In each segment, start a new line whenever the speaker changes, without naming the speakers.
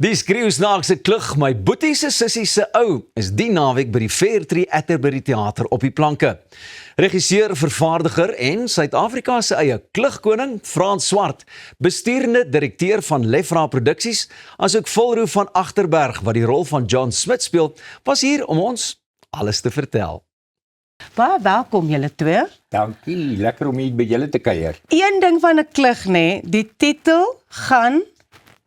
Die skreeusnaakse klug My Boetie se sussie se ou is die naweek by die Fairtree Atterbury Theater op die planke. Regisseur, vervaardiger en Suid-Afrika se eie klugkoning, Frans Swart, besturende direkteur van Lefra Produksies, asook Volroo van Agterberg wat die rol van John Smith speel, was hier om ons alles te vertel.
Baie welkom julle twee.
Dankie, lekker om hier by julle te kuier.
Een ding van 'n klug nê, die titel gaan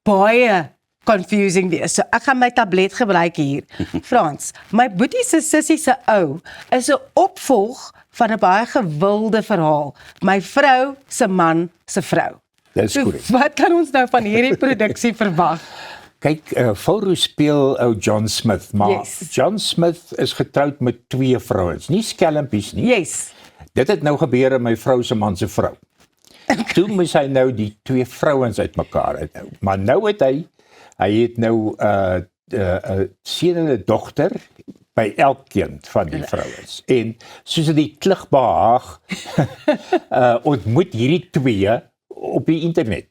baie confusing wees. So ek gaan my tablet gebruik hier. Frans, My Boetie se sussie se ou is 'n opvolg van 'n baie gewilde verhaal. My vrou se man se vrou.
Dis
So,
korrek.
wat kan ons nou van hierdie produksie verwag?
Kyk, Volroo speel ou John Smith, maar
Yes.
John Smith is getroud met 2 vrouens, nie skelmpies nie.
Yes.
Dit het nou gebeur in my vrou se man se vrou. Toe moes hy nou die 2 vrouens uitmekaar uithou. Maar nou het hy het nou 'n seun en 'n dogter by elkeen van die vrouens. En soos dit die klug behaag, ontmoet hierdie 2 op die internet.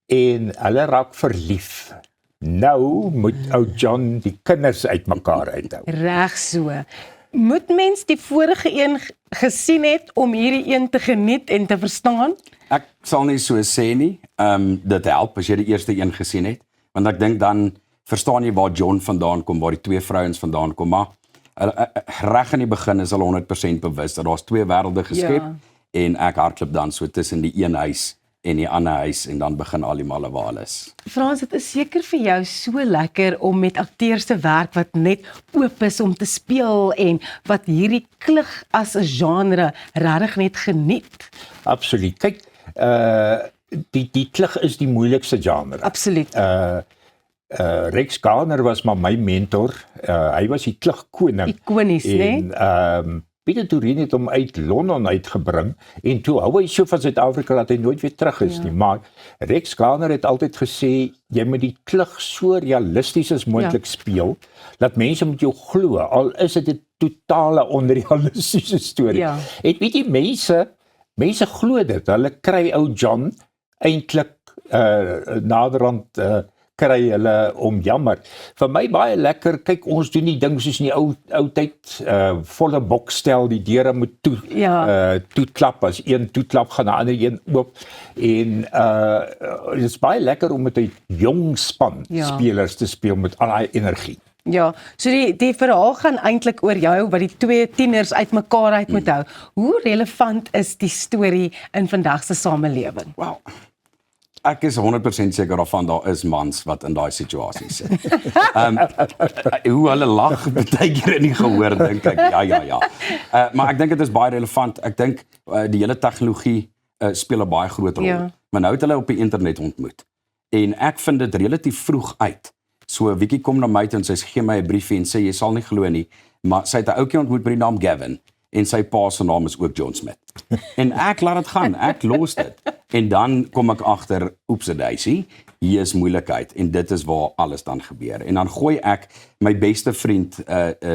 En hulle raak verlief. Nou moet ou John die kinders uitmekaar uithou.
Reg so. Moet mens die vorige een gesien het om hierdie een te geniet en te verstaan?
Ek sal nie so sê nie. Dit help as jy die eerste een gesien het, want ek dink dan verstaan jy waar John vandaan kom, waar die 2 vrouens vandaan kom, maar reg in die begin is hulle 100% bewus dat daar's 2 wêrelde geskep en ek hardloop dan so tussen die een huis en die ander huis en dan begin al die malle waar hulle is.
Frans, dit is seker vir jou so lekker om met akteurs te werk wat net oop is om te speel en wat hierdie klug as 'n genre regtig net geniet.
Absoluut. Kyk, die klug is die moeilikste genre.
Absoluut.
Rex Garner was maar my mentor. Hy was die klugkoning.
Ikonies, né?
En Pieter Toerien het hom uit Londen uitgebring en toe hou hy so van Suid-Afrika dat hy nooit weer terug is nie. Maar Rex Garner het altyd gesê jy moet die klug so realisties as moontlik speel dat mense moet jou glo al is dit 'n totale onrealistiese storie.
Ja.
En weet jy mense glo dit. Hulle kry ou John eintlik naderhand kry hulle om jammer. Vir my baie lekker, kyk ons doen die ding soos in die ou tyd, volle bokstel, die deure moet toeklap, as een toeklap gaan 'n ander een oop en dit is baie lekker om met 'n jong span spelers te speel met al daai energie.
Ja, so die verhaal gaan eintlik oor jou wat die 2 tieners uitmekaar uit moet hou. Hoe relevant is die storie in vandag se samelewing?
Wel, ek is 100% seker daarvan daar is mans wat in daai situasie sit. Hoe hulle lag baie keer in die gehoor, dink ek, ja. Maar ek dink dit is baie relevant. Ek dink die hele tegnologie speel 'n baie groot rol.
Ja.
Maar nou het hulle op die internet ontmoet. En ek vind dit relatief vroeg uit. So Wiekie kom na my toe en sy gee my 'n briefie en sê jy sal nie glo nie, maar sy het 'n ouetjie ontmoet met die naam Gavin en sy pa se naam is ook John Smith. En ek laat dit gaan, ek los dit. En dan kom ek agter, oeps daisy, hier is moeilikheid en dit is waar alles dan gebeur. En dan gooi ek my beste vriend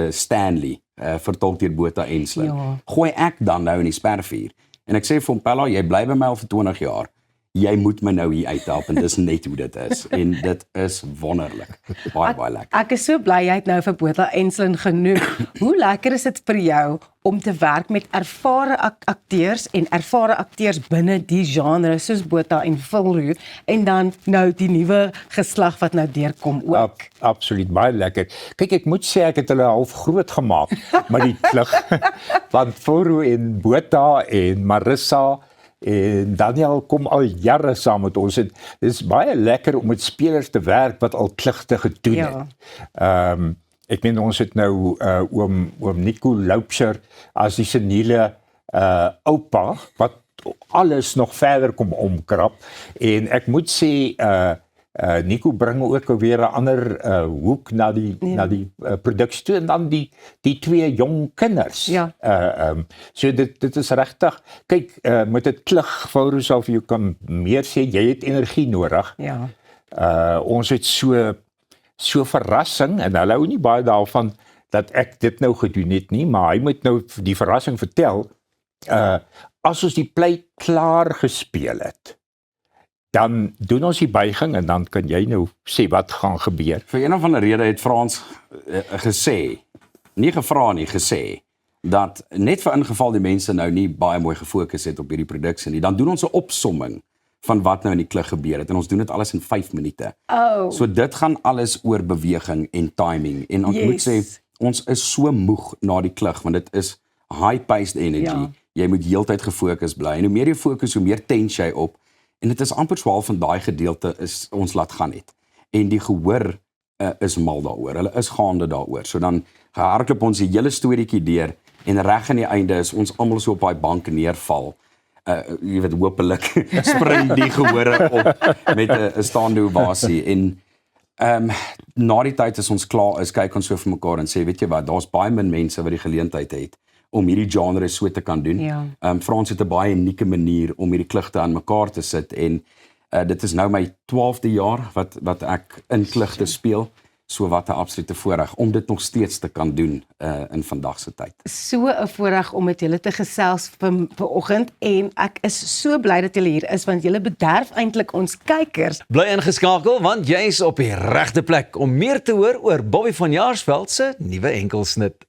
Stanley, vertolk deur Botha Ensling.
Ja.
Gooi ek dan nou in die spervuur. En ek sê vir hom, Pella, jy bly by my al vir 20 jaar. Jy moet my nou hier uithelp en dis net hoe dit is. En dit is wonderlik. Baie lekker.
Ek is so bly jy het nou vir Botha Ensling genoem. Hoe lekker is dit vir jou om te werk met ervare akteurs en ervare akteurs binne die genre soos Botha en Volroo en dan nou die nuwe geslag wat nou deurkom ook.
Absoluut, baie lekker. Kyk, ek moet sê ek het hulle half groot gemaak met die klug. Want Volroo en Botha en Marissa en Daniel kom al jare saam met ons. Dit is baie lekker om met spelers te werk wat al klugte gedoen het. Ek meen ons het nou oom Nico Loupsher as die seniele oupa wat alles nog verder kom omkrap en ek moet sê Nico bring ook weer 'n ander hoek na die produksie toe en dan die 2 jong kinders.
Ja.
So dit is regtig, kyk, met 'n klug, Volroo sal vir jou kan meer sê, jy het energie nodig.
Ja.
Ons het so verrassing en hulle hou nie baie daarvan dat ek dit nou gedoen het nie, maar hy moet nou die verrassing vertel. As ons die play klaar gespeel het dan doen ons die buiging en dan kan jy nou sê wat gaan gebeur.
Vir een of ander rede het Frans gesê, nie gevra nie, gesê, dat net vir ingeval die mense nou nie baie mooi gefokus het op hierdie produksie nie, dan doen ons 'n opsomming van wat nou in die klug gebeur het en ons doen dit alles in 5 minute.
Oh.
So dit gaan alles oor beweging en timing en ons moet sê, ons is so moeg na die klug, want dit is high-paced energy.
Ja.
Jy moet heeltyd gefokus bly en hoe meer jy fokus, hoe meer tens jy op en dit is amper swaal van daai gedeelte is ons laat gaan het. En die gehoor is mal daaroor, hulle is gaande daaroor. So dan hardloop ons die hele storieetjie deur en reg aan die einde is ons almal so op daai bank neerval. Jy weet hopelik spring die gehore op met 'n staande ovasie en na die tyd as ons klaar is, kyk ons so vir mekaar en sê weet jy wat, daar's baie min mense wat die geleentheid het om hierdie genre so te kan doen.
Ja.
Frans het 'n baie unieke manier om hierdie klugte aan mekaar te sit en dit is nou my 12de jaar wat ek in klugte speel. So wat 'n absolute voorreg om dit nog steeds te kan doen in vandag se tyd.
So 'n voorreg om met julle te gesels vanoggend en ek is so bly dat julle hier is want julle bederf eintlik ons kykers.
Bly ingeskakel want jy is op die regte plek om meer te hoor oor Bobby van Jaarsveld se nuwe enkelsnit.